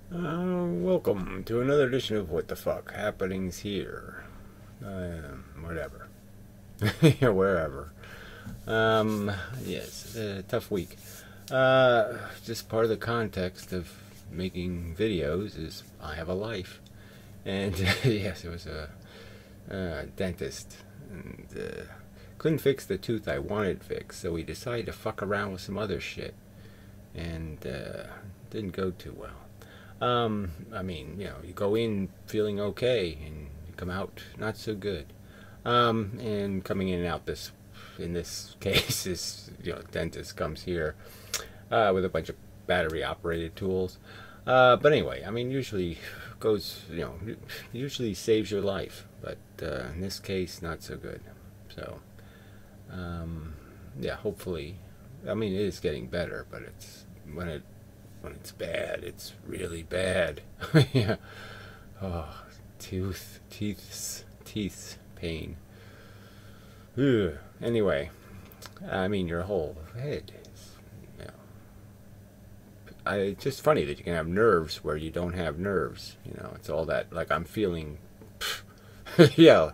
Welcome to another edition of What the Fuck Happenings Here. Whatever. Yeah, wherever. Yes, tough week. Just part of the context of making videos is I have a life. And yes, it was a dentist. And couldn't fix the tooth I wanted fixed, so we decided to fuck around with some other shit. And didn't go too well. I mean, you go in feeling okay and you come out not so good. And coming in and out in this case, this, dentist comes here, with a bunch of battery operated tools. But anyway, I mean, usually goes, usually saves your life, but, in this case, not so good. So, yeah, hopefully, I mean, it is getting better, but when it's bad, it's really bad. Yeah. Oh, teeth pain. Ugh. Anyway, I mean, your whole head is, it's just funny that you can have nerves where you don't have nerves. It's all that, like, I'm feeling, yeah,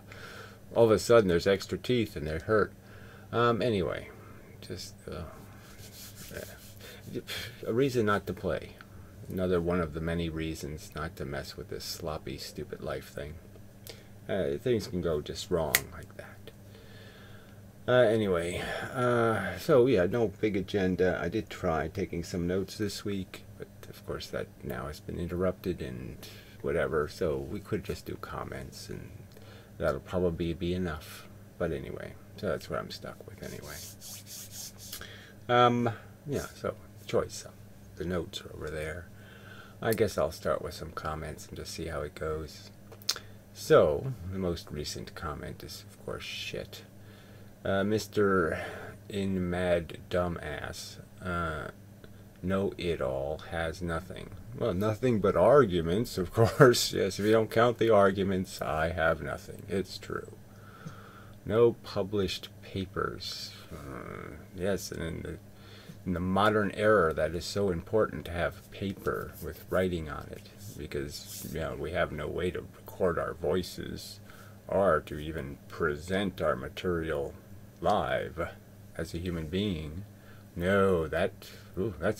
all of a sudden there's extra teeth and they hurt. Anyway, just, a reason not to play. Another one of the many reasons not to mess with this sloppy, stupid life thing. Things can go just wrong like that. Anyway, so yeah, no big agenda. I did try taking some notes this week, but of course that now has been interrupted and whatever, so we could just do comments and that'll probably be enough. But anyway, so that's what I'm stuck with anyway. Yeah, so choice. The notes are over there. I guess I'll start with some comments and just see how it goes. So, the most recent comment is, of course, shit. Mr. Inmendham know-it-all has nothing. Well, nothing but arguments, of course. Yes, if you don't count the arguments, I have nothing. It's true. No published papers. Yes, and in the modern era, that is so important to have paper with writing on it, because we have no way to record our voices or to even present our material live as a human being. No, that's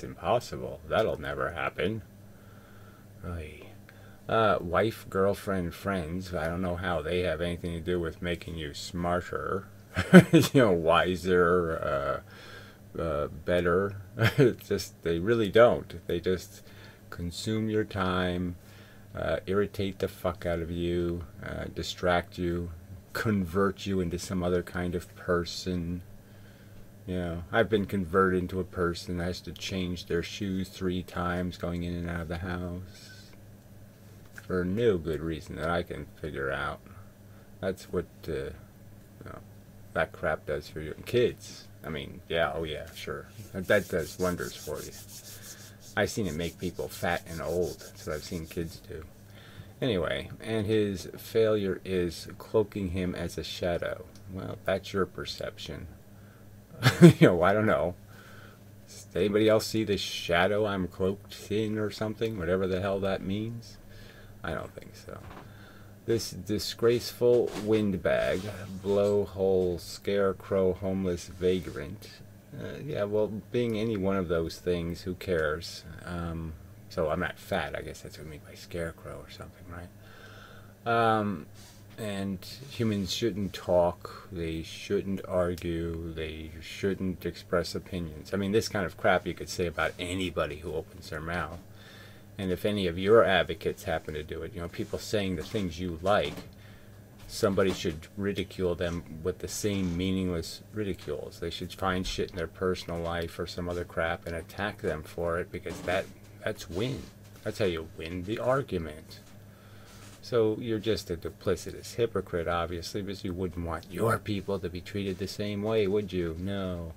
impossible. That'll never happen. Wife, girlfriend, friends, I don't know how they have anything to do with making you smarter, wiser, better. They really don't. They just consume your time, irritate the fuck out of you, distract you, convert you into some other kind of person. I've been converted into a person that has to change their shoes 3 times going in and out of the house for no good reason that I can figure out. That's what that crap does for your kids. I mean, yeah, oh yeah, sure. That does wonders for you. I've seen it make people fat and old. That's what I've seen kids do. Anyway, and his failure is cloaking him as a shadow. Well, that's your perception. I don't know. Does anybody else see the shadow I'm cloaked in or something? Whatever the hell that means? I don't think so. This disgraceful windbag, blowhole, scarecrow, homeless vagrant. Yeah, well, being any one of those things, who cares? So I'm not fat, I guess that's what I mean by scarecrow or something, right? And humans shouldn't talk, they shouldn't argue, they shouldn't express opinions. I mean, this kind of crap you could say about anybody who opens their mouth. And if any of your advocates happen to do it, people saying the things you like, somebody should ridicule them with the same meaningless ridicules. They should find shit in their personal life or some other crap and attack them for it, because that's win. That's how you win the argument. So you're just a duplicitous hypocrite, obviously, because you wouldn't want your people to be treated the same way, would you? No.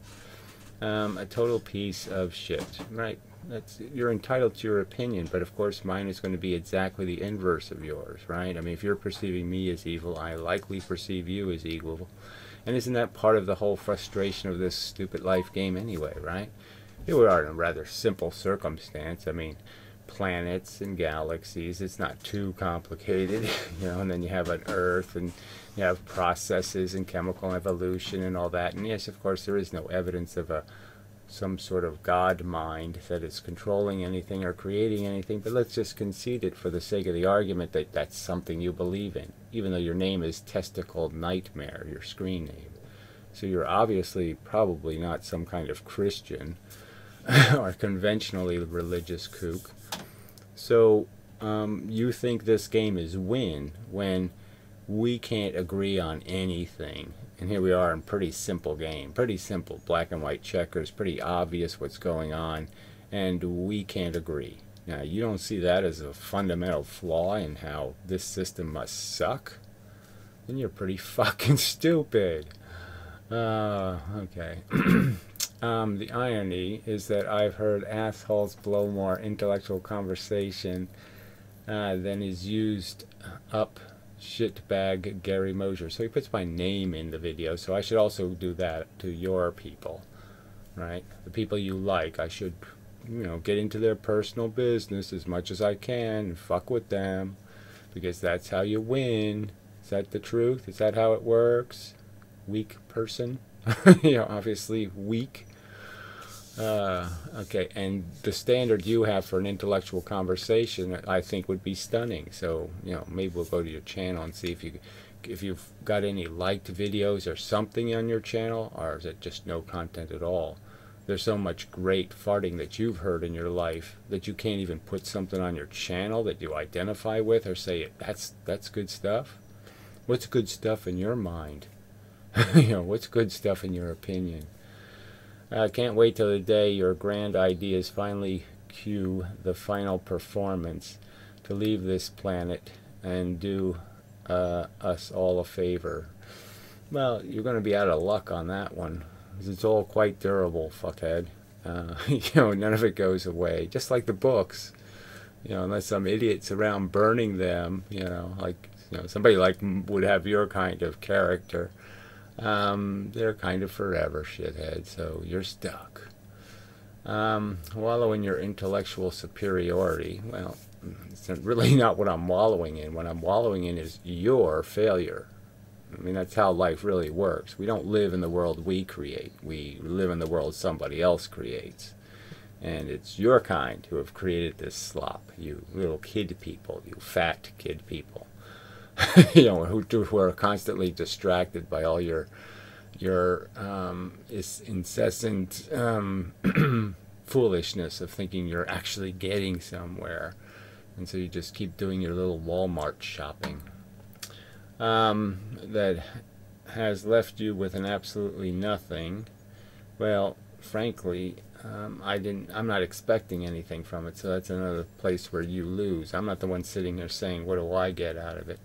A total piece of shit, right? You're entitled to your opinion, but of course mine is going to be exactly the inverse of yours, right? I mean, if you're perceiving me as evil, I likely perceive you as evil. And isn't that part of the whole frustration of this stupid life game anyway, right? Here we are in a rather simple circumstance. I mean, planets and galaxies. It's not too complicated, you know, and then you have an Earth, and you have processes and chemical evolution and all that. And yes, of course, there is no evidence of some sort of God mind that is controlling anything or creating anything, but let's just concede it for the sake of the argument that that's something you believe in, even though your name is Testicle Nightmare, your screen name. So you're obviously probably not some kind of Christian or conventionally religious kook. So you think this game is win when we can't agree on anything. And here we are in pretty simple game, pretty simple black and white checkers, pretty obvious what's going on, and we can't agree. Now, you don't see that as a fundamental flaw in how this system must suck? Then you're pretty fucking stupid. Okay. The irony is that I've heard assholes blow more intellectual conversation than is used up shitbag Gary Mosier. So he puts my name in the video, so I should also do that to your people, right? The people you like. I should, you know, get into their personal business as much as I can and fuck with them, because that's how you win. Is that the truth? Is that how it works? Weak person? You know, obviously weak. Okay, and the standard you have for an intellectual conversation, I think, would be stunning. So, you know, maybe we'll go to your channel and see if you've got any liked videos or something on your channel, or is it just no content at all? There's so much great farting that you've heard in your life that you can't even put something on your channel that you identify with or say that's good stuff. What's good stuff in your mind? You know, what's good stuff in your opinion? I can't wait till the day your grand ideas finally cue the final performance to leave this planet and do us all a favor. Well, you're going to be out of luck on that one, because it's all quite durable, fuckhead. You know, none of it goes away, just like the books. You know, unless some idiot's around burning them, you know, like, you know, somebody like would have your kind of character. They're kind of forever, shithead, so you're stuck. Wallow in your intellectual superiority. Well, it's really not what I'm wallowing in. What I'm wallowing in is your failure. I mean, that's how life really works. We don't live in the world we create. We live in the world somebody else creates. And it's your kind who have created this slop, you little kid people, you fat kid people. You know, who are constantly distracted by all your incessant foolishness of thinking you're actually getting somewhere, and so you just keep doing your little Walmart shopping. That has left you with an absolutely nothing. Well, frankly, I'm not expecting anything from it, so that's another place where you lose. I'm not the one sitting there saying, what do I get out of it?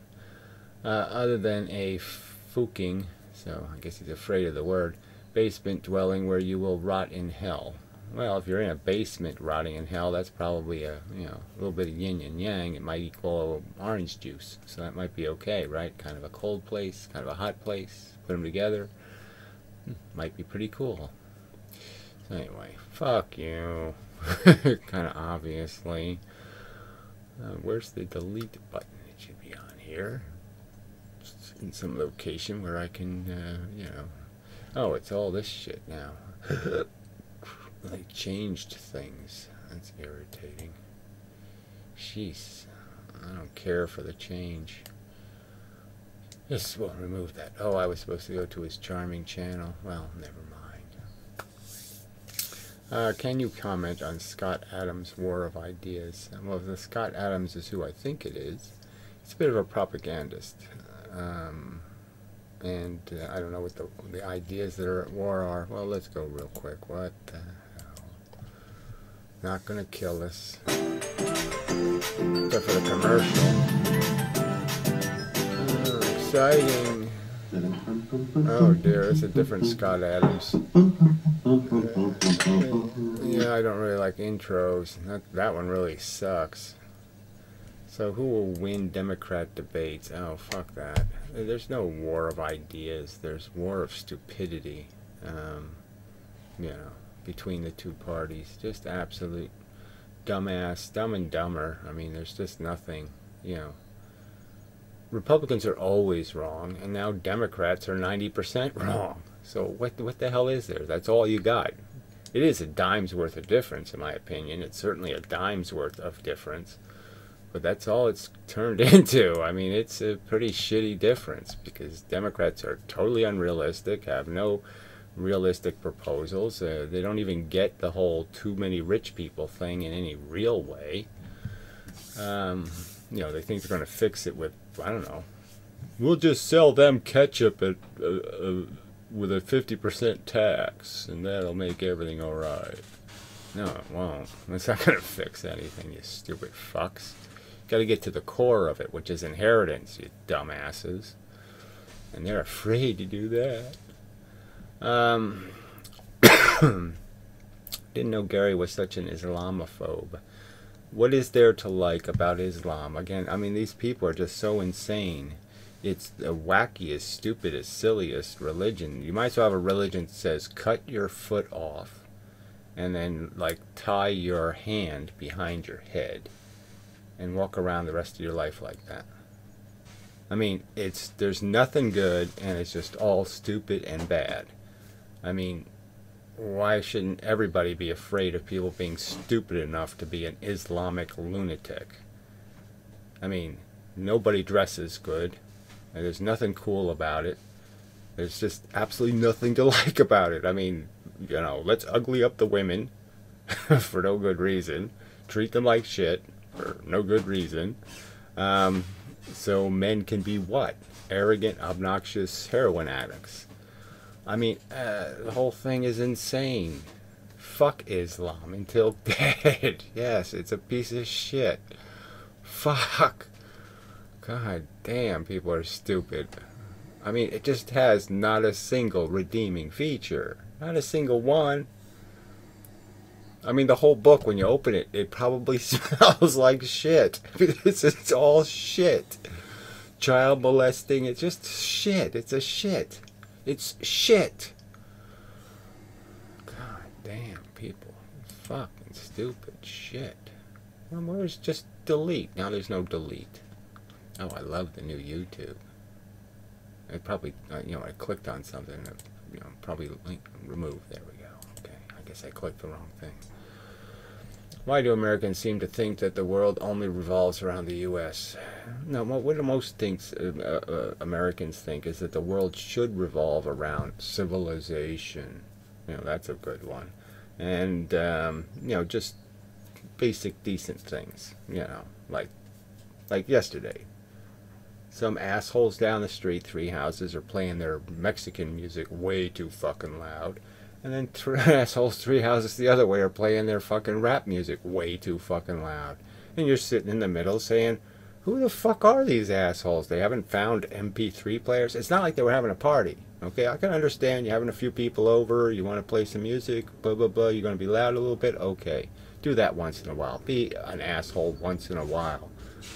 Other than a fucking, so I guess he's afraid of the word, basement dwelling where you will rot in hell. Well, if you're in a basement rotting in hell, that's probably a little bit of yin and yang. It might equal orange juice, so that might be okay, right? Kind of a cold place, kind of a hot place. Put them together, might be pretty cool. So anyway, fuck you. Kind of obviously. Where's the delete button? It should be on here. In some location where I can, oh, it's all this shit now. They changed things. That's irritating. Jeez, I don't care for the change. Yes, we'll remove that. Oh, I was supposed to go to his charming channel. Well, never mind. Can you comment on Scott Adams' War of Ideas? Well, the Scott Adams is who I think it is. It's a bit of a propagandist. And I don't know what the ideas that are at war are. Well, let's go real quick. What the hell? Not gonna kill us. Except for the commercial. Exciting. Oh dear, it's a different Scott Adams. Yeah, I don't really like intros. That one really sucks. So who will win Democrat debates? Oh, fuck that. There's no war of ideas. There's war of stupidity, between the two parties. Just absolute dumbass, Dumb and Dumber. I mean, there's just nothing, you know. Republicans are always wrong, and now Democrats are 90% wrong. So what the hell is there? That's all you got. It is a dime's worth of difference, in my opinion. It's certainly a dime's worth of difference. But that's all it's turned into. I mean, it's a pretty shitty difference because Democrats are totally unrealistic, have no realistic proposals. They don't even get the whole too many rich people thing in any real way. You know, they think they're going to fix it with, I don't know, we'll just sell them ketchup at with a 50% tax, and that'll make everything all right. No, it won't. It's not going to fix anything, you stupid fucks. Got to get to the core of it, which is inheritance, you dumbasses. And they're afraid to do that. Didn't know Gary was such an Islamophobe. What is there to like about Islam? Again, I mean, these people are just so insane. It's the wackiest, stupidest, silliest religion. You might as well have a religion that says, cut your foot off, and then, like, tie your hand behind your head, and walk around the rest of your life like that. I mean, there's nothing good, and it's just all stupid and bad. I mean, why shouldn't everybody be afraid of people being stupid enough to be an Islamic lunatic? I mean, nobody dresses good, and there's nothing cool about it. There's just absolutely nothing to like about it. I mean, you know, let's ugly up the women for no good reason. Treat them like shit for no good reason. So men can be what? Arrogant, obnoxious heroin addicts. I mean, the whole thing is insane. Fuck Islam until dead. Yes, it's a piece of shit. Fuck. God damn, people are stupid. I mean, it just has not a single redeeming feature. Not a single one. I mean, the whole book, when you open it, it probably smells like shit. It's all shit. Child molesting, it's just shit. It's a shit. It's shit. God damn, people. Fucking stupid shit. Well, where's just delete? Now there's no delete. Oh, I love the new YouTube. I probably, you know, I clicked on something that, you know, probably link removed. There we go. Okay, I guess I clicked the wrong thing. Why do Americans seem to think that the world only revolves around the U.S.? No, what do most Americans think is that the world should revolve around civilization. You know, that's a good one. And, you know, just basic decent things, you know, like yesterday. Some assholes down the street, 3 houses, are playing their Mexican music way too fucking loud. And then assholes 3 houses the other way are playing their fucking rap music way too fucking loud. And you're sitting in the middle saying, who the fuck are these assholes? They haven't found MP3 players. It's not like they were having a party. Okay, I can understand you're having a few people over, you want to play some music, blah, blah, blah, you're going to be loud a little bit. Okay, do that once in a while. Be an asshole once in a while.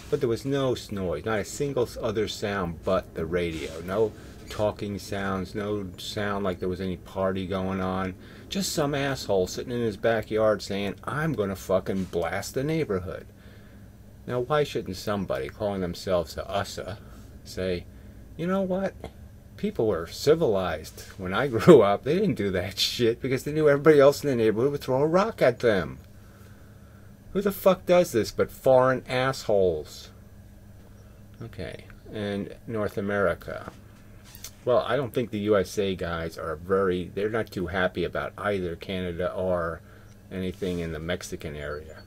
But there was no noise, not a single other sound but the radio. No talking sounds, no sound like there was any party going on. Just some asshole sitting in his backyard saying, I'm going to fucking blast the neighborhood. Now, why shouldn't somebody calling themselves a USA say, you know what? People were civilized when I grew up. They didn't do that shit because they knew everybody else in the neighborhood would throw a rock at them. Who the fuck does this but foreign assholes? Okay, and North America. Well, I don't think the USA guys are they're not too happy about either Canada or anything in the Mexican area.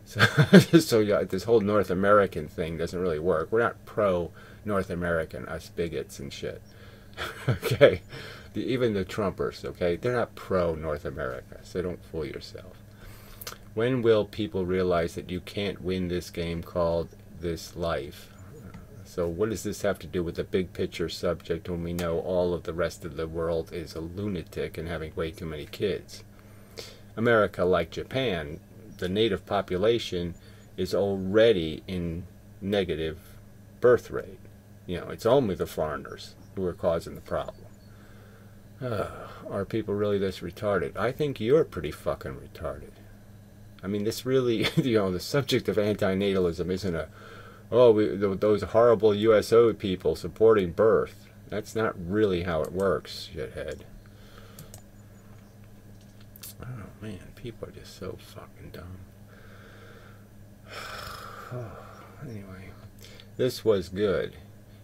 So yeah, this whole North American thing doesn't really work. We're not pro-North American, us bigots and shit. Okay? Even the Trumpers, okay? They're not pro-North America, so don't fool yourself. When will people realize that you can't win this game called this life? So what does this have to do with the big picture subject when we know all of the rest of the world is a lunatic and having way too many kids? America, like Japan, the native population is already in negative birth rate. You know, it's only the foreigners who are causing the problem. Are people really this retarded? I think you're pretty fucking retarded. I mean, this really, the subject of antinatalism isn't a, those horrible USO people supporting birth. That's not really how it works, shithead. Oh, man, people are just so fucking dumb. Anyway, this was good.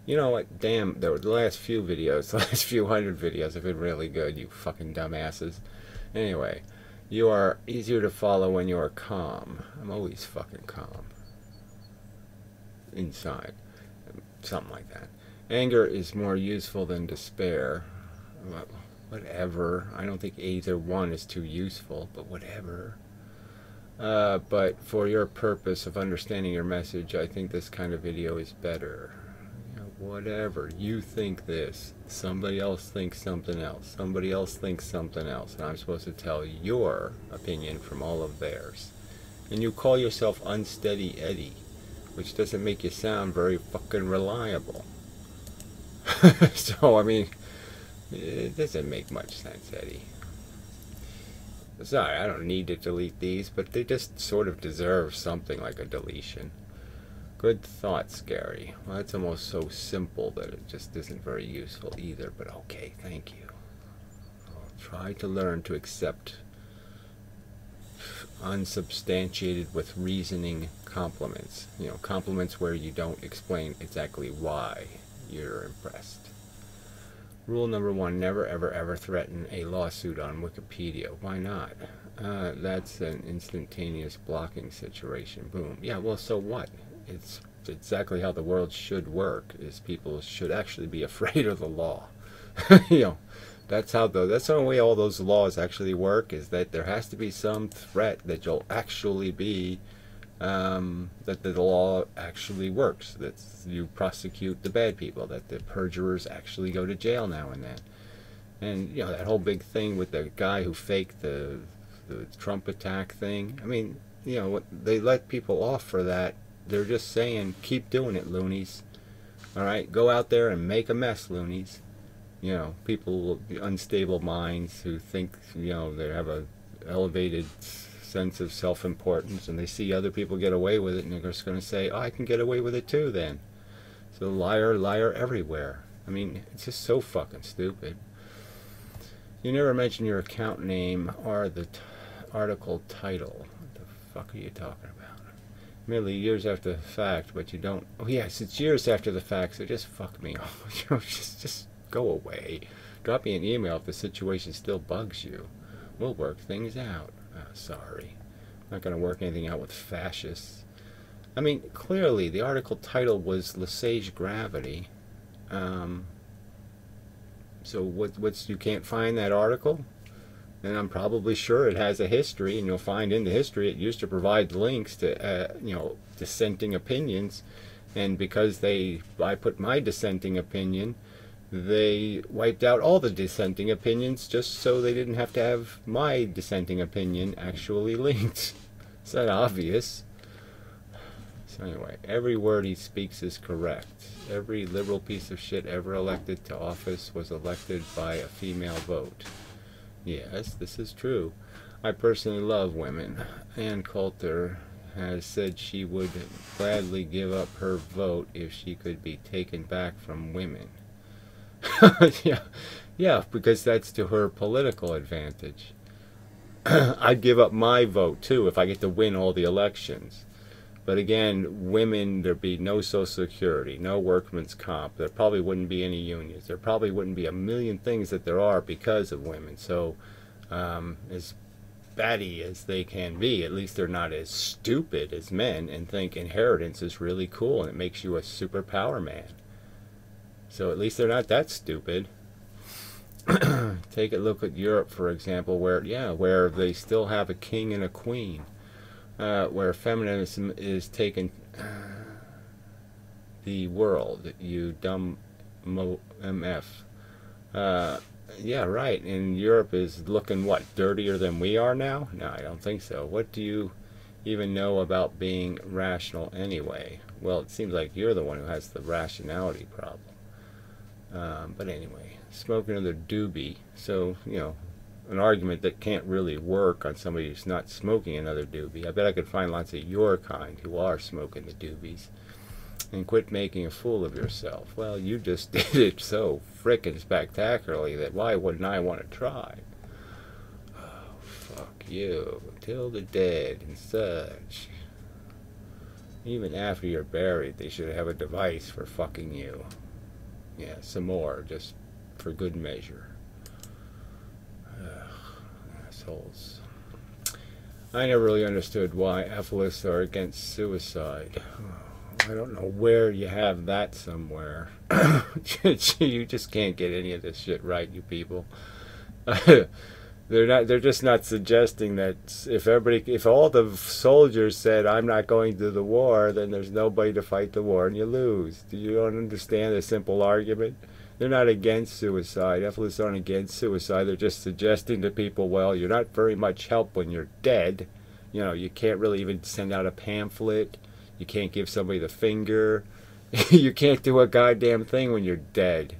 You know what? Damn, the last few videos, the last few hundred videos have been really good, you fucking dumbasses. Anyway, you are easier to follow when you are calm. I'm always fucking calm. Inside. Something like that. Anger is more useful than despair. Well, whatever. I don't think either one is too useful, but whatever. But for your purpose of understanding your message, I think this kind of video is better. Whatever. You think this. Somebody else thinks something else. Somebody else thinks something else. And I'm supposed to tell your opinion from all of theirs. And you call yourself Unsteady Eddie, which doesn't make you sound very fucking reliable. So, I mean, it doesn't make much sense, Eddie. Sorry, I don't need to delete these, but they just sort of deserve something like a deletion. Good thoughts, Gary. Well, that's almost so simple that it just isn't very useful either, but okay, thank you. I'll try to learn to accept unsubstantiated with reasoning compliments. Compliments where you don't explain exactly why you're impressed. Rule number 1, never ever ever threaten a lawsuit on Wikipedia. Why not? That's an instantaneous blocking situation. Boom. Yeah, well, so what? It's exactly how the world should work, is people should actually be afraid of the law. That's the only way all those laws actually work, is that there has to be some threat that you'll actually be, that the law actually works, that you prosecute the bad people, that the perjurers actually go to jail now and then. And, that whole big thing with the guy who faked the Trump attack thing, I mean, they let people off for that. They're just saying, keep doing it, loonies. Alright, go out there and make a mess, loonies. People with unstable minds who think, they have a elevated sense of self-importance, and they see other people get away with it, and they're just going to say, oh, I can get away with it too then. So liar, liar everywhere. I mean, it's just so fucking stupid. You never mention your account name or the article title. What the fuck are you talking about? Merely years after the fact, but you don't. Oh yes, it's years after the fact, so just fuck me off. Just go away. Drop me an email if the situation still bugs you. We'll work things out. Sorry. I'm not going to work anything out with fascists. I mean, clearly, the article title was Lesage Gravity. So you can't find that article? And I'm probably sure it has a history, and you'll find in the history it used to provide links to, dissenting opinions. And because I put my dissenting opinion, they wiped out all the dissenting opinions just so they didn't have to have my dissenting opinion actually linked. Is that obvious? So anyway, every word he speaks is correct. Every liberal piece of shit ever elected to office was elected by a female vote. Yes, this is true. I personally love women. Ann Coulter has said she would gladly give up her vote if she could be taken back from women. Yeah, because that's to her political advantage. I'd give up my vote too if I get to win all the elections. But again, women, there'd be no Social Security, no workman's comp. There probably wouldn't be any unions. There probably wouldn't be a million things that there are because of women. So, as batty as they can be, at least they're not as stupid as men and think inheritance is really cool and it makes you a superpower man. So at least they're not that stupid. Take a look at Europe, for example, where they still have a king and a queen. Where feminism is taking the world, you dumb MF. Yeah, right, and Europe is looking, what, dirtier than we are now? No, I don't think so. What do you even know about being rational anyway? Well, it seems like you're the one who has the rationality problem. But anyway, smoke another doobie. So, an argument that can't really work on somebody who's not smoking another doobie. I bet I could find lots of your kind who are smoking the doobies. And quit making a fool of yourself. Well, you just did it so frickin' spectacularly that why wouldn't I want to try? Oh, fuck you. Till the dead and such. Even after you're buried, they should have a device for fucking you. Yeah, some more, just for good measure. Assholes. I never really understood why atheists are against suicide. I don't know where you have that somewhere. You just can't get any of this shit right, you people. They're just not suggesting that if all the soldiers said I'm not going to the war, then there's nobody to fight the war and you lose. Do you don't understand the simple argument? They're not against suicide. Atheists aren't against suicide. They're just suggesting to people, well, you're not very much help when you're dead. You know, you can't really even send out a pamphlet. You can't give somebody the finger. You can't do a goddamn thing when you're dead.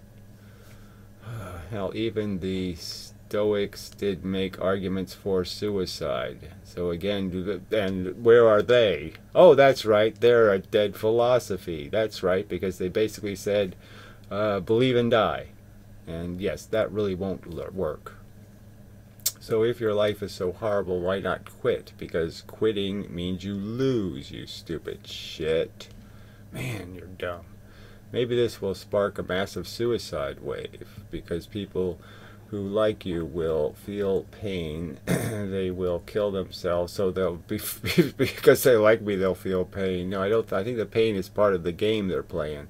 Hell, even the Stoics did make arguments for suicide. So again, and where are they? Oh, that's right. They're a dead philosophy. That's right, because they basically said, believe and die. And yes, that really won't work. So if your life is so horrible, why not quit? Because quitting means you lose, you stupid shit. Man, you're dumb. Maybe this will spark a massive suicide wave, because people who like you will feel pain. They will kill themselves, so they'll be because they like me, they'll feel pain. No, I think the pain is part of the game they're playing.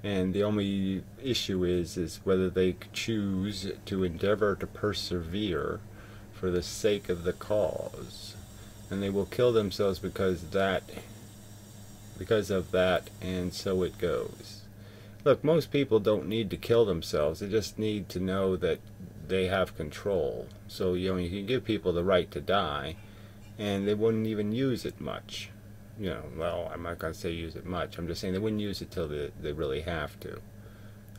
And the only issue is whether they choose to endeavor to persevere for the sake of the cause. And they will kill themselves because of that, and so it goes. Look, most people don't need to kill themselves. They just need to know that they have control. So, you know, you can give people the right to die, and they wouldn't even use it much. You know, well, I'm not going to say use it much. I'm just saying they wouldn't use it till they really have to.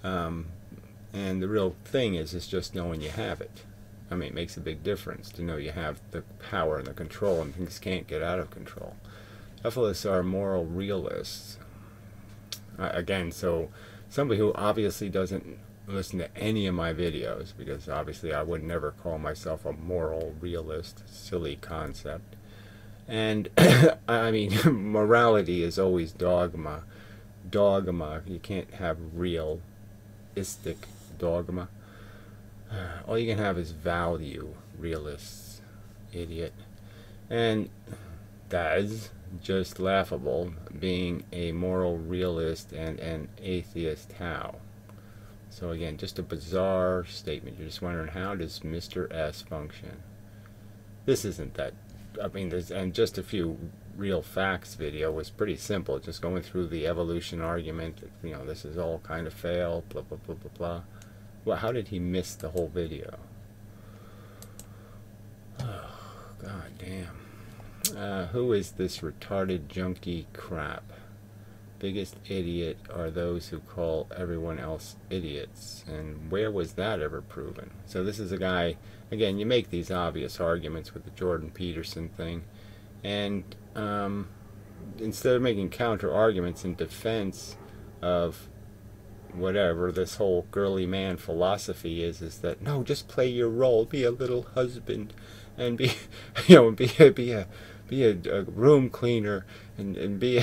And the real thing is just knowing you have it. I mean, it makes a big difference to know you have the power and the control, and things can't get out of control. Atheists are moral realists. Again, so somebody who obviously doesn't listen to any of my videos, because obviously I would never call myself a moral realist. Silly concept. And I mean, morality is always dogma. Dogma. You can't have realistic dogma. All you can have is value. Realists. Idiot. And that's just laughable, being a moral realist and an atheist. How? So again, just a bizarre statement. You're just wondering, how does Mr. S function? This isn't that. I mean, and just a few real facts video was pretty simple, just going through the evolution argument. You know, this is all kind of fail, blah blah blah blah blah. Well, how did he miss the whole video? Oh, god damn. Who is this retarded junkie crap? Biggest idiot are those who call everyone else idiots. And where was that ever proven? So this is a guy, again, you make these obvious arguments with the Jordan Peterson thing, and instead of making counter arguments in defense of whatever this whole girly man philosophy is that no, just play your role, be a little husband, and be, you know, be a room cleaner, and be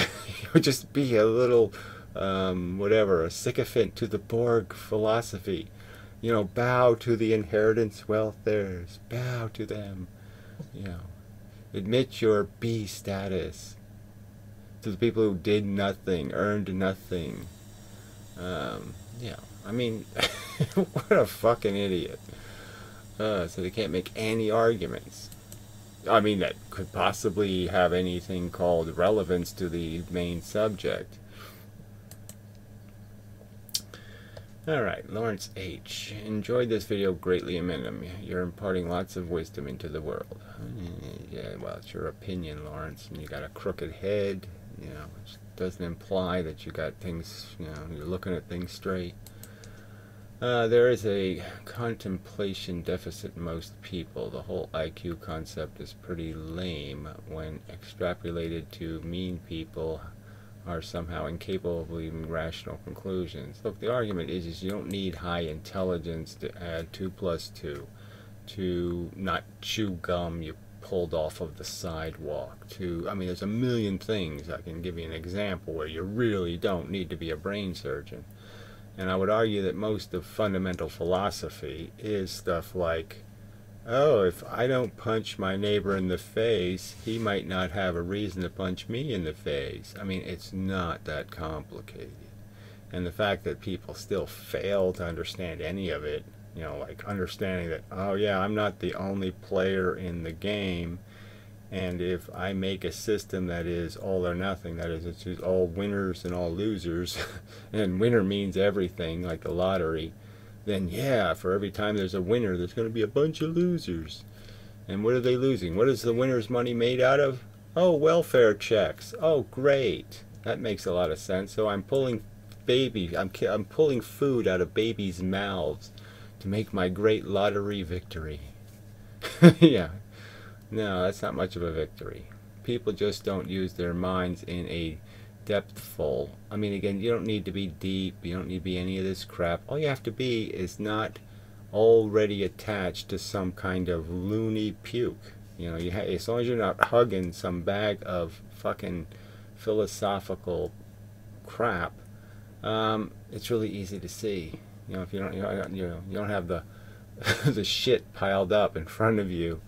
just be a little whatever, a sycophant to the Borg philosophy. You know, bow to the inheritance welfares, bow to them. You know, admit your B status to the people who did nothing, earned nothing. Yeah, I mean, what a fucking idiot. So they can't make any arguments. I mean, that could possibly have anything called relevance to the main subject. Alright, Lawrence H. Enjoyed this video greatly, inmendham. You're imparting lots of wisdom into the world. Yeah, well, it's your opinion, Lawrence. And you got a crooked head, you know, which doesn't imply that you got things, you know, you're looking at things straight. There is a contemplation deficit in most people. The whole IQ concept is pretty lame when extrapolated to mean people are somehow incapable of leaving rational conclusions. Look, the argument is you don't need high intelligence to add 2 plus 2, to not chew gum you pulled off of the sidewalk, to, I mean, there's a million things. I can give you an example where you really don't need to be a brain surgeon. And I would argue that most of fundamental philosophy is stuff like, oh, if I don't punch my neighbor in the face, he might not have a reason to punch me in the face. I mean, it's not that complicated. And the fact that people still fail to understand any of it, you know, like understanding that, oh yeah, I'm not the only player in the game, and if I make a system that is all or nothing, that is, it's just all winners and all losers, and winner means everything, like the lottery, then yeah, for every time there's a winner, there's going to be a bunch of losers. And what are they losing? What is the winner's money made out of? Oh, welfare checks. Oh, great. That makes a lot of sense. So I'm pulling I'm pulling food out of babies' mouths to make my great lottery victory. Yeah. No, that's not much of a victory. People just don't use their minds in a depthful. I mean, again, you don't need to be deep. You don't need to be any of this crap. All you have to be is not already attached to some kind of loony puke. You know, as long as you're not hugging some bag of fucking philosophical crap, it's really easy to see. You know, if you don't have the the shit piled up in front of you,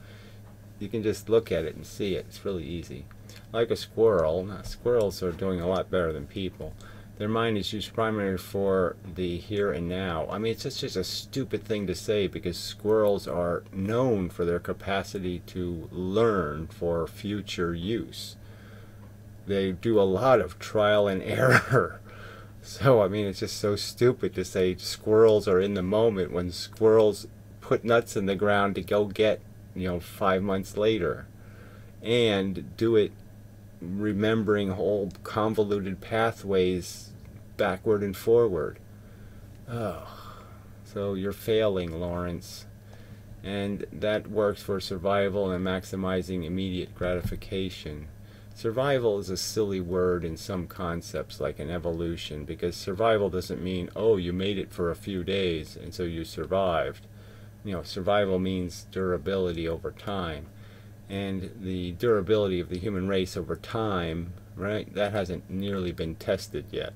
you can just look at it and see it. It's really easy. Like a squirrel, squirrels are doing a lot better than people. Their mind is used primarily for the here and now. I mean, it's just a stupid thing to say because squirrels are known for their capacity to learn for future use. They do a lot of trial and error. So, I mean, it's just so stupid to say squirrels are in the moment when squirrels put nuts in the ground to go get, 5 months later, and do it remembering whole convoluted pathways backward and forward. Oh, so you're failing, Lawrence. And that works for survival and maximizing immediate gratification. Survival is a silly word in some concepts like an evolution, because survival doesn't mean, oh, you made it for a few days and so you survived. Survival means durability over time. And the durability of the human race over time, right, that hasn't nearly been tested yet.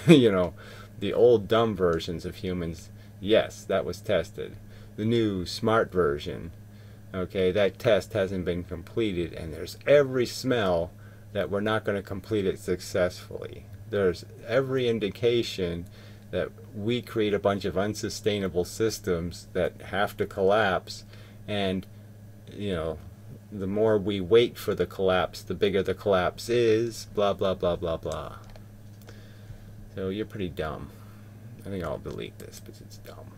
The old dumb versions of humans, yes, that was tested. The new smart version, okay, that test hasn't been completed, and there's every smell that we're not going to complete it successfully. There's every indication that we create a bunch of unsustainable systems that have to collapse, and the more we wait for the collapse, the bigger the collapse is, blah blah blah blah blah. So you're pretty dumb. I think I'll delete this because it's dumb.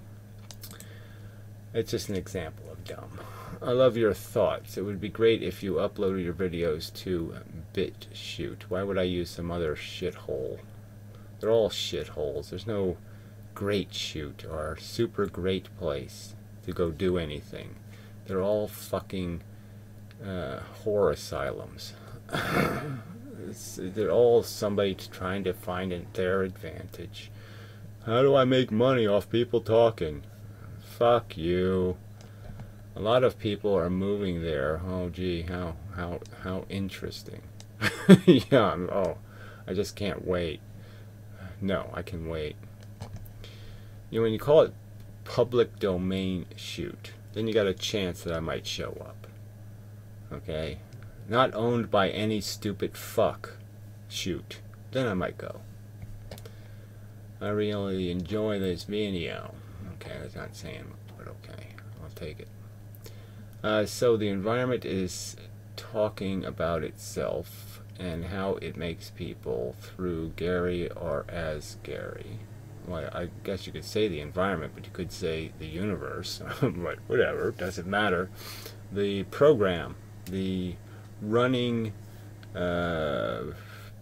It's just an example of dumb. I love your thoughts. It would be great if you uploaded your videos to BitChute. Why would I use some other shithole? They're all shitholes. There's no great shoot or super great place to go do anything. They're all fucking whore asylums. They're all somebody trying to find their advantage. How do I make money off people talking? Fuck you. A lot of people are moving there. Oh gee, how interesting. Yeah, I just can't wait. No, I can wait. When you call it public domain shoot, then you got a chance that I might show up. Okay? Not owned by any stupid fuck shoot. Then I might go. I really enjoy this video. Okay, that's not saying much, but okay. I'll take it. So the environment is talking about itself and how it makes people through Gary or as Gary. Well, I guess you could say the environment, but you could say the universe. But whatever, doesn't matter. The program, the running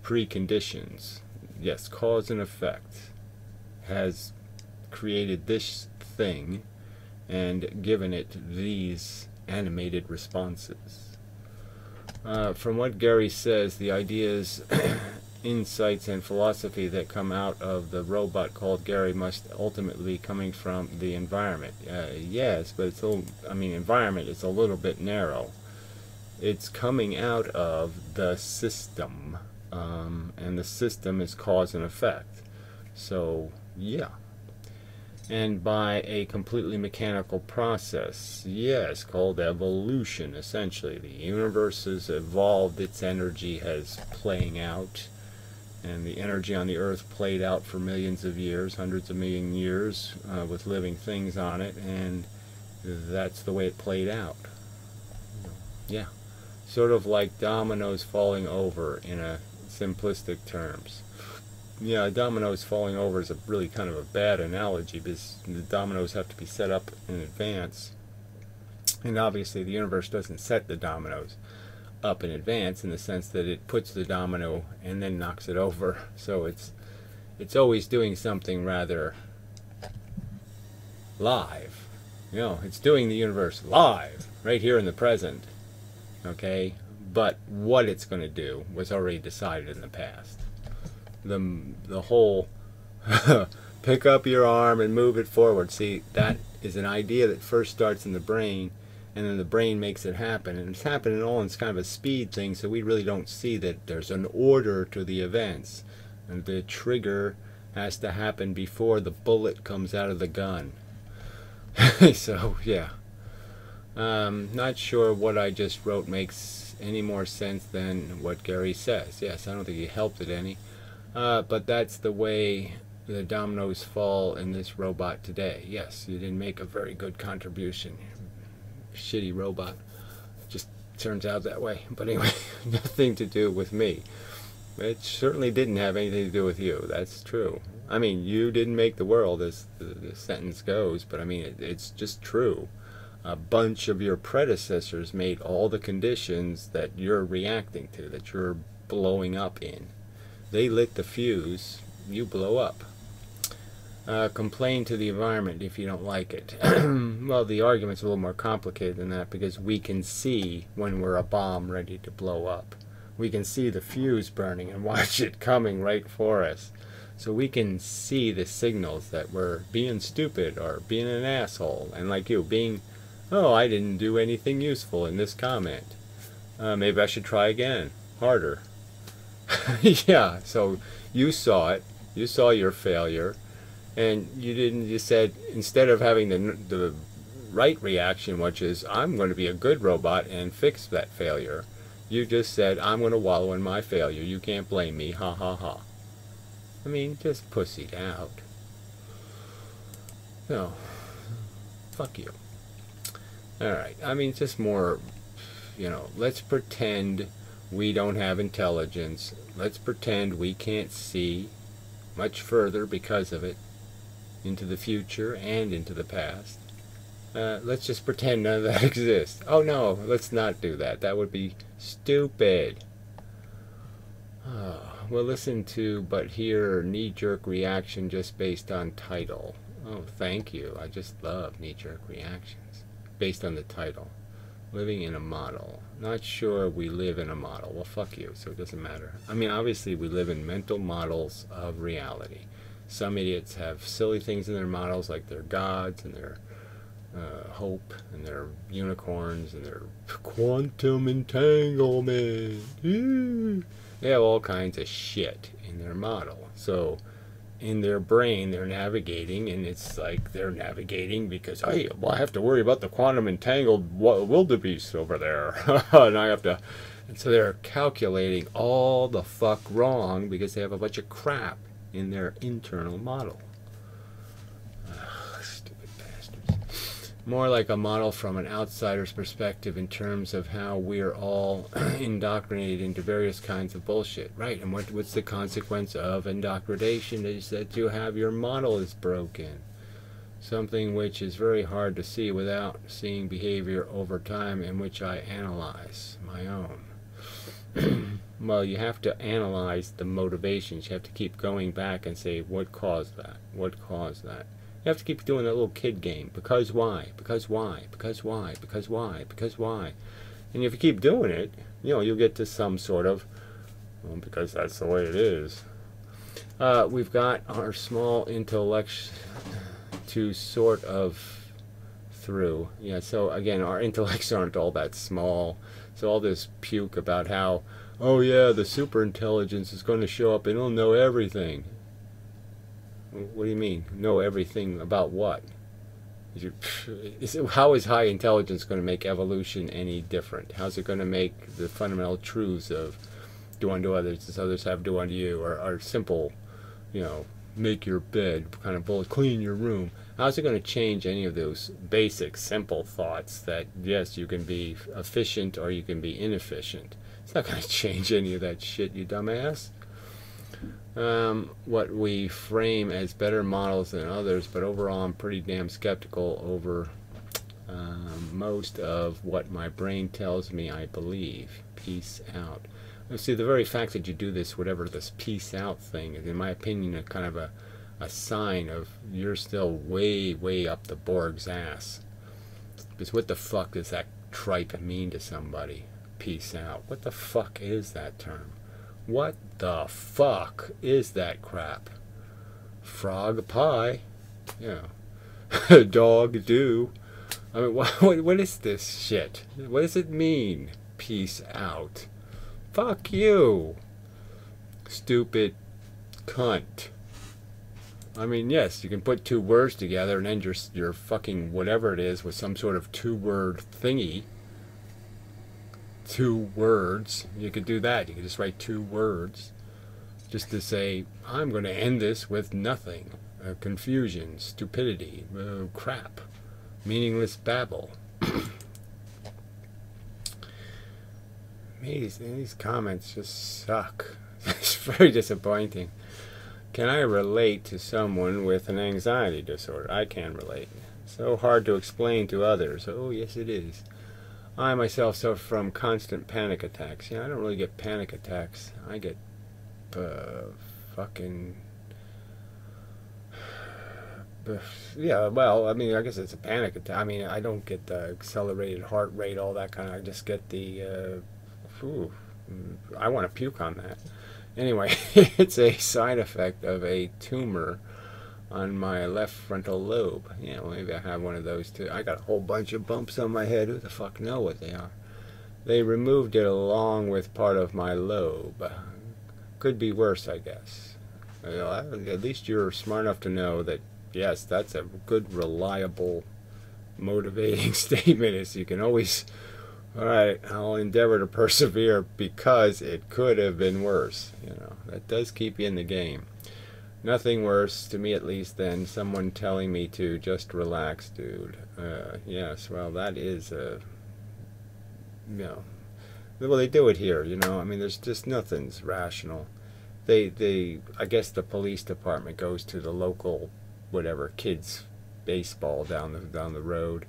preconditions, yes, cause and effect, has created this thing and given it these animated responses. From what Gary says, the ideas, insights, and philosophy that come out of the robot called Gary must ultimately be coming from the environment. Yes, but it's environment is a little bit narrow. It's coming out of the system, and the system is cause and effect. So, yeah. And by a completely mechanical process, yes, called evolution, essentially. The universe has evolved, its energy has playing out, and the energy on the earth played out for millions of years, hundreds of million years, with living things on it, and that's the way it played out. Yeah. Sort of like dominoes falling over in a simplistic terms. Yeah, dominoes falling over is a really kind of a bad analogy because the dominoes have to be set up in advance. And obviously the universe doesn't set the dominoes up in advance in the sense that it puts the domino and then knocks it over. So it's always doing something rather live. You know, it's doing the universe live, right here in the present. Okay? But what it's going to do was already decided in the past. The whole pick up your arm and move it forward. See, that is an idea that first starts in the brain, and then the brain makes it happen. And it's happening all in kind of a speed thing, so we really don't see that there's an order to the events. And the trigger has to happen before the bullet comes out of the gun. So, yeah. Not sure what I just wrote makes any more sense than what Gary says. Yes, I don't think he helped it any. But that's the way the dominoes fall in this robot today. Yes, you didn't make a very good contribution. Shitty robot. Just turns out that way. But anyway, nothing to do with me. It certainly didn't have anything to do with you. That's true. I mean, you didn't make the world, as the sentence goes, but I mean, it's just true. A bunch of your predecessors made all the conditions that you're reacting to, that you're blowing up in. They lit the fuse, you blow up. Complain to the environment if you don't like it. Well, the argument's a little more complicated than that because we can see when we're a bomb ready to blow up. We can see the fuse burning and watch it coming right for us. So we can see the signals that we're being stupid or being an asshole. And like you, being, oh, I didn't do anything useful in this comment. Maybe I should try again, harder. Yeah, so you saw it, you saw your failure, and you said, instead of having the right reaction, which is, I'm going to be a good robot and fix that failure, you just said, I'm going to wallow in my failure, you can't blame me, ha ha ha. I mean, just pussied out. No, fuck you. Alright, I mean, just more, you know, let's pretend we don't have intelligence. Let's pretend we can't see much further because of it into the future and into the past. Let's just pretend none of that exists. Oh no, let's not do that. That would be stupid. We'll listen to but hear knee-jerk reaction just based on title. Oh, thank you. I just love knee-jerk reactions based on the title. Living in a model. Not sure we live in a model. Well, fuck you, so it doesn't matter. I mean, obviously we live in mental models of reality. Some idiots have silly things in their models, like their gods and their hope and their unicorns and their quantum entanglement. They have all kinds of shit in their model. So in their brain they're navigating, and it's like they're navigating because, hey, well, I have to worry about the quantum entangled wildebeest over there. And I have to, and so they're calculating all the fuck wrong because they have a bunch of crap in their internal model. Stupid bastards. More like a model from an outsider's perspective in terms of how we're all indoctrinated into various kinds of bullshit. Right, and what's the consequence of indoctrination is that you have your model is broken. Something which is very hard to see without seeing behavior over time, in which I analyze my own. Well, you have to analyze the motivations. You have to keep going back and say, what caused that? What caused that? You have to keep doing that little kid game. Because why? Because why? Because why? Because why? Because why? And if you keep doing it, you know, you'll get to some sort of, well, because that's the way it is. We've got our small intellect to sort of through. Yeah, so again, our intellects aren't all that small. So all this puke about how, oh yeah, the super intelligence is going to show up and it'll know everything. What do you mean? Know everything about what? How is high intelligence going to make evolution any different? How's it going to make the fundamental truths of do unto others as others have do unto you, or simple, you know, make your bed kind of bullet, clean your room? How's it going to change any of those basic, simple thoughts that, yes, you can be efficient or you can be inefficient? It's not going to change any of that shit, you dumbass. What we frame as better models than others, but overall I'm pretty damn skeptical over most of what my brain tells me I believe. Peace out. See, the very fact that you do this, whatever this peace out thing is, in my opinion, a kind of a sign of you're still way, way up the Borg's ass. Because what the fuck does that tripe mean to somebody? Peace out. What the fuck is that term? What the fuck is that crap? Frog pie. Yeah. Dog do. I mean, what is this shit? What does it mean? Peace out. Fuck you. Stupid cunt. I mean, yes, you can put two words together and end your fucking whatever it is with some sort of two-word thingy. 2 words. You could do that. You could just write 2 words just to say, I'm going to end this with nothing. Confusion, stupidity, crap, meaningless babble. These comments just suck. It's very disappointing. Can I relate to someone with an anxiety disorder? I can relate. So hard to explain to others. Oh, yes, it is. I myself suffer from constant panic attacks. Yeah, I don't really get panic attacks. I get fucking... yeah, well, I mean, I guess it's a panic attack. I mean, I don't get the accelerated heart rate, all that kind of... I just get the... I want to puke on that. Anyway, it's a side effect of a tumor on my left frontal lobe. Yeah, well, maybe I have one of those too. I got a whole bunch of bumps on my head. Who the fuck know what they are? They removed it along with part of my lobe. Could be worse, I guess. Well, at least you're smart enough to know that, yes, that's a good, reliable, motivating statement. Is you can always, all right, I'll endeavor to persevere because it could have been worse. You know, that does keep you in the game. Nothing worse, to me at least, than someone telling me to just relax, dude. Yes, well, that is, you know, well, they do it here, you know. I mean, there's just nothing's rational. I guess the police department goes to the local, whatever, kids' baseball down the road,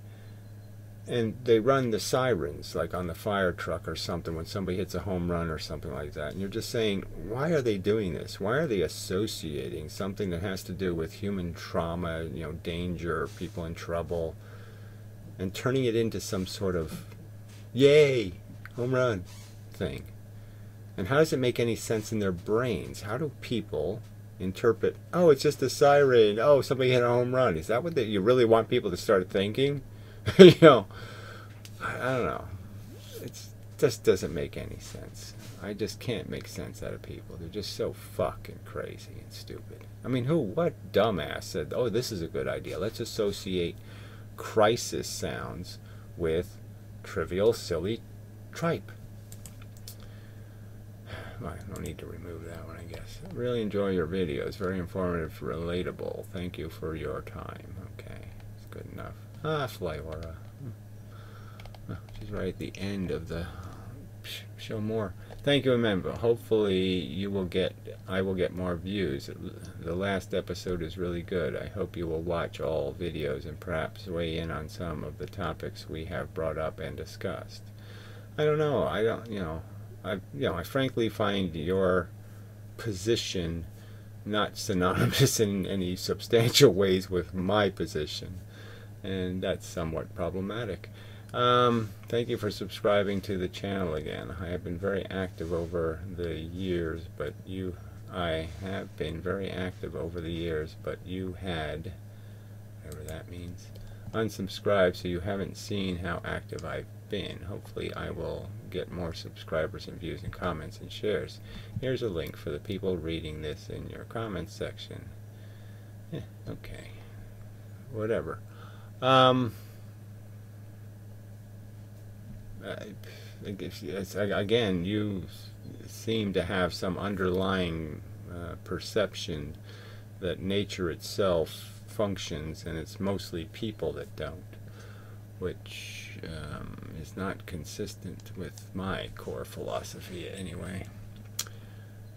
and they run the sirens, like on the fire truck or something, when somebody hits a home run or something like that. And you're just saying, why are they doing this? Why are they associating something that has to do with human trauma, you know, danger, people in trouble, and turning it into some sort of, yay, home run thing? And how does it make any sense in their brains? How do people interpret, oh, it's just a siren, oh, somebody hit a home run? Is that what you really want people to start thinking? You know, I don't know. It just doesn't make any sense. I just can't make sense out of people. They're just so fucking crazy and stupid. I mean, what dumbass said, oh, this is a good idea. Let's associate crisis sounds with trivial, silly tripe. I don't need to remove that one, I guess. I really enjoy your videos. Very informative, relatable. Thank you for your time. Okay, it's good enough. Ah, Flywara. She's right at the end of the show more. Thank you, remember. Hopefully I will get more views. The last episode is really good. I hope you will watch all videos and perhaps weigh in on some of the topics we have brought up and discussed. I don't know. I frankly find your position not synonymous in any substantial ways with my position, and that's somewhat problematic. Thank you for subscribing to the channel again. I have been very active over the years, but I have been very active over the years, but you had, whatever that means, unsubscribed, so you haven't seen how active I've been. Hopefully I will get more subscribers and views and comments and shares. Here's a link for the people reading this in your comments section. Okay. Whatever. Again, you seem to have some underlying perception that nature itself functions, and it's mostly people that don't, which is not consistent with my core philosophy anyway.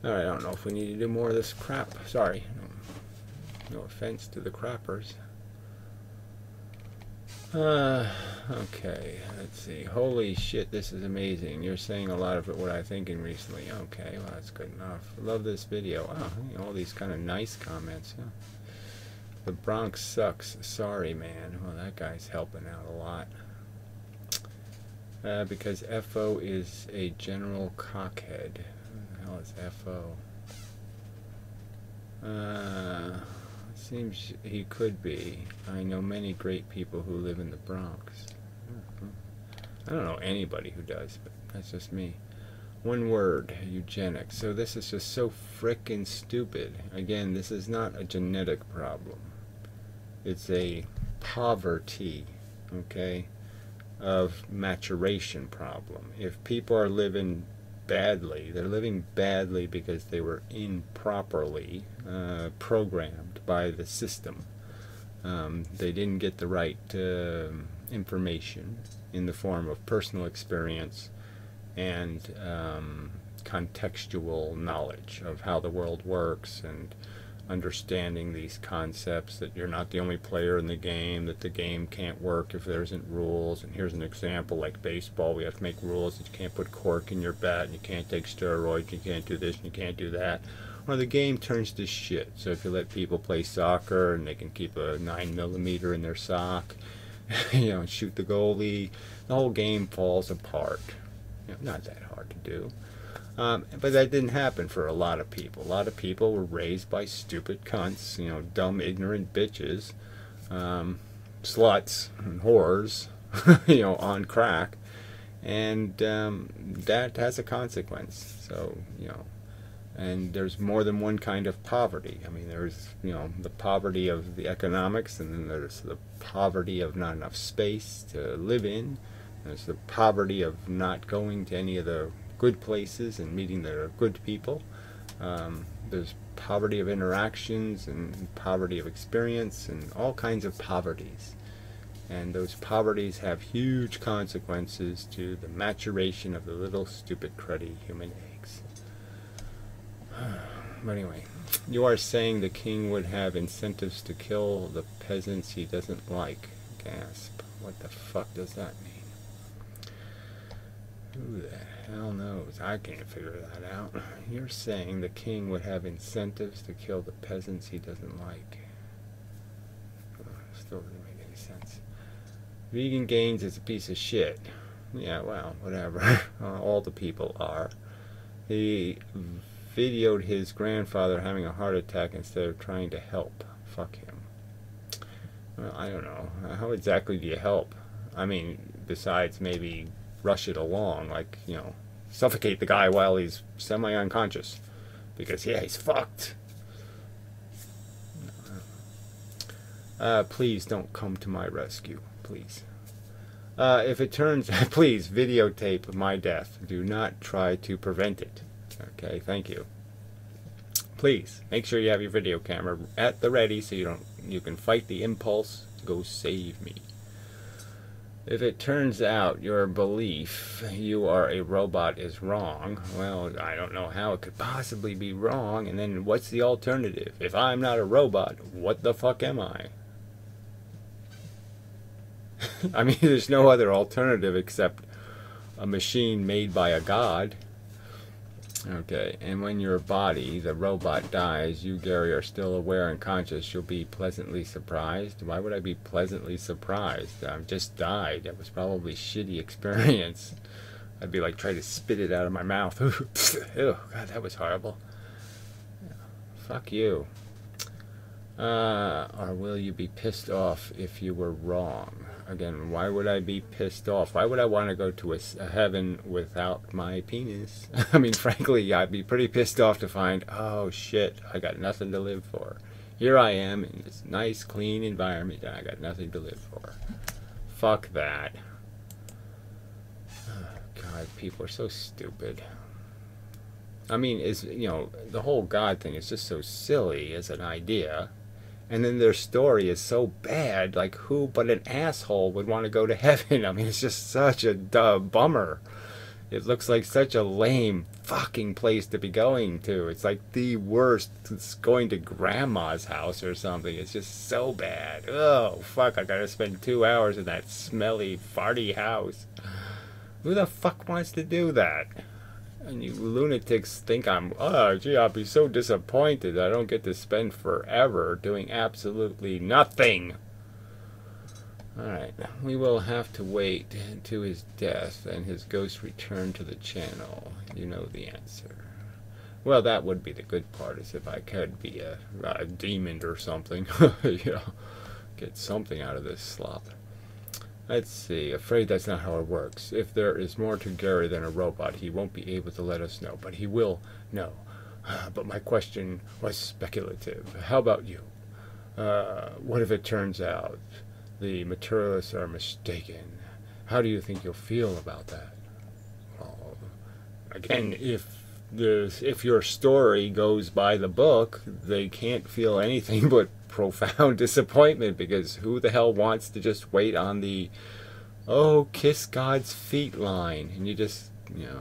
Alright, I don't know if we need to do more of this crap. Sorry. No offense to the crappers. Okay, let's see. Holy shit, this is amazing. You're saying a lot of what I'm thinking recently. Okay, well, that's good enough. Love this video. Oh, all these kind of nice comments. Huh? The Bronx sucks. Sorry, man. Well, that guy's helping out a lot. Because FO is a general cockhead. Who the hell is FO? Seems he could be. I know many great people who live in the Bronx. I don't know anybody who does, but that's just me. One word, eugenics. So this is just so frickin' stupid. Again, this is not a genetic problem. It's a poverty, okay, of maturation problem. If people are living badly, they're living badly because they were improperly programmed by the system. They didn't get the right information in the form of personal experience and contextual knowledge of how the world works, and understanding these concepts that you're not the only player in the game, that the game can't work if there isn't rules. And here's an example, like baseball, we have to make rules that you can't put cork in your bat, and you can't take steroids, you can't do this, and you can't do that, or the game turns to shit. So if you let people play soccer and they can keep a 9mm in their sock, you know, and shoot the goalie, the whole game falls apart. You know, not that hard to do. But that didn't happen for a lot of people. A lot of people were raised by stupid cunts, you know, dumb, ignorant bitches, sluts, and whores, you know, on crack, and that has a consequence. So, you know, and there's more than one kind of poverty. I mean, there's, you know, the poverty of the economics, and then there's the poverty of not enough space to live in. There's the poverty of not going to any of the good places and meeting the good people. There's poverty of interactions and poverty of experience and all kinds of poverties. And those poverties have huge consequences to the maturation of the little stupid cruddy human eggs. But anyway, you are saying the king would have incentives to kill the peasants he doesn't like. Gasp. What the fuck does that mean? Who the hell knows? I can't figure that out. You're saying the king would have incentives to kill the peasants he doesn't like. Still doesn't make any sense. Vegan Gains is a piece of shit. Yeah, well, whatever. All the people are. He videoed his grandfather having a heart attack instead of trying to help. Fuck him. Well, I don't know. How exactly do you help? I mean, besides maybe rush it along, like, you know, suffocate the guy while he's semi-unconscious, because, yeah, he's fucked. Please don't come to my rescue, please. If it turns, please videotape my death. Do not try to prevent it. Okay, thank you. Please make sure you have your video camera at the ready so you can fight the impulse to go save me. If it turns out your belief you are a robot is wrong, well, I don't know how it could possibly be wrong, and then what's the alternative? If I'm not a robot, what the fuck am I? I mean, there's no other alternative except a machine made by a god. Okay, and when your body, the robot, dies, you, Gary, are still aware and conscious. You'll be pleasantly surprised. Why would I be pleasantly surprised? I just died. That was probably a shitty experience. I'd be like trying to spit it out of my mouth. Ew, God, that was horrible. Fuck you. Or will you be pissed off if you were wrong? Again, why would I be pissed off? Why would I want to go to a heaven without my penis? I mean, frankly, I'd be pretty pissed off to find, oh shit, I got nothing to live for. Here I am in this nice, clean environment, and I got nothing to live for. Fuck that. Oh, God, people are so stupid. I mean, the whole God thing is just so silly as an idea. And then their story is so bad, like who but an asshole would want to go to heaven? I mean, it's just such a bummer. It looks like such a lame fucking place to be going to. It's like the worst. It's going to grandma's house or something. It's just so bad. Oh, fuck, I gotta spend 2 hours in that smelly, farty house. Who the fuck wants to do that? And you lunatics think oh, gee, I'll be so disappointed I don't get to spend forever doing absolutely nothing. Alright, we will have to wait to his death and his ghost return to the channel. You know the answer. Well, that would be the good part, is if I could be a demon or something. Get something out of this slop. Let's see. Afraid that's not how it works. If there is more to Gary than a robot, he won't be able to let us know. But he will know. But my question was speculative. How about you? What if it turns out the materialists are mistaken? How do you think you'll feel about that? Well, again, if your story goes by the book, they can't feel anything but profound disappointment, because who the hell wants to just wait on the kiss God's feet line, and you just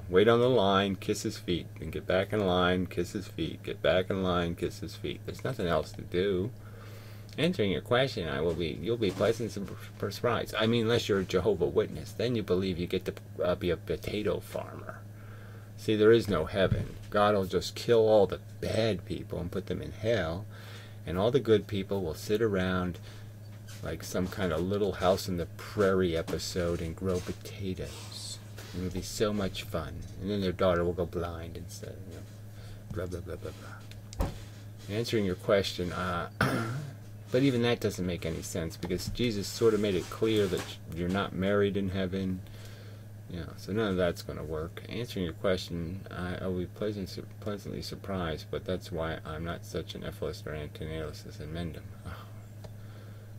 wait on the line, kiss his feet, and get back in line, kiss his feet, get back in line, kiss his feet. There's nothing else to do. Answering your question, you'll be pleasant surprised. I mean, unless you're a Jehovah's Witness, then you believe you get to be a potato farmer. See, there is no heaven. God will just kill all the bad people and put them in hell. And all the good people will sit around like some kind of Little House in the Prairie episode and grow potatoes. It'll be so much fun. And then their daughter will go blind and say, blah, blah, blah, blah, blah. Answering your question, but even that doesn't make any sense, because Jesus sort of made it clear that you're not married in heaven. So none of that's going to work. Answering your question, I'll be pleasantly surprised, but that's why I'm not such an ethicist or antinatalist as inmendham. Oh.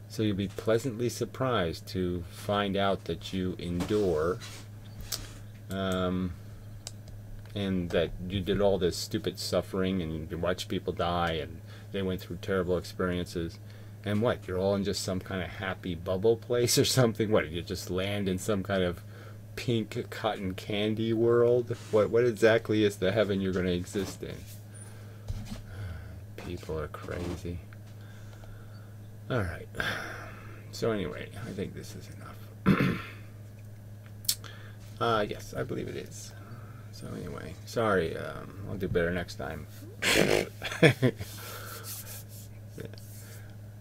So you'll be pleasantly surprised to find out that you endure, and that you did all this stupid suffering, and you watch people die, and they went through terrible experiences. And what, you're all in just some kind of happy bubble place or something? What, you just land in some kind of pink cotton candy world? What exactly is the heaven you're going to exist in? People are crazy. Alright. So anyway, I think this is enough. Yes, I believe it is. So anyway, sorry, I'll do better next time.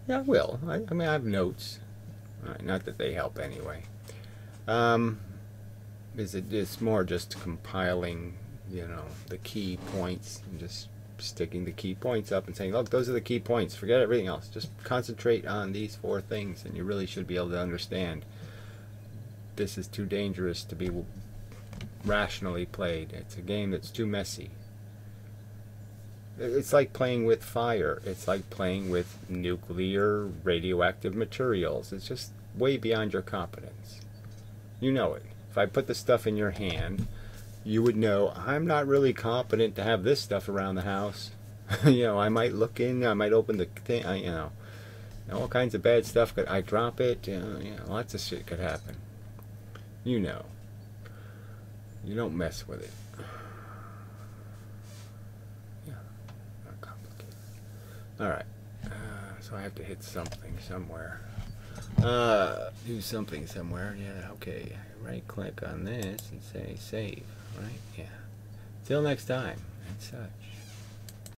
Yeah, I will. I mean, I have notes. Alright, not that they help anyway. It's more just compiling, the key points, and just sticking the key points up and saying, look, those are the key points. Forget everything else. Just concentrate on these 4 things, and you really should be able to understand. This is too dangerous to be rationally played. It's a game that's too messy. It's like playing with fire. It's like playing with nuclear radioactive materials. It's just way beyond your competence. You know it. If I put the stuff in your hand, you would know I'm not really competent to have this stuff around the house. I might look in, I might open the thing, all kinds of bad stuff. I drop it, lots of shit could happen. You don't mess with it. Yeah, not complicated. Alright, so I have to hit something somewhere. Do something somewhere. Yeah, okay. Right click on this and say save, right? Yeah. Till next time. and such.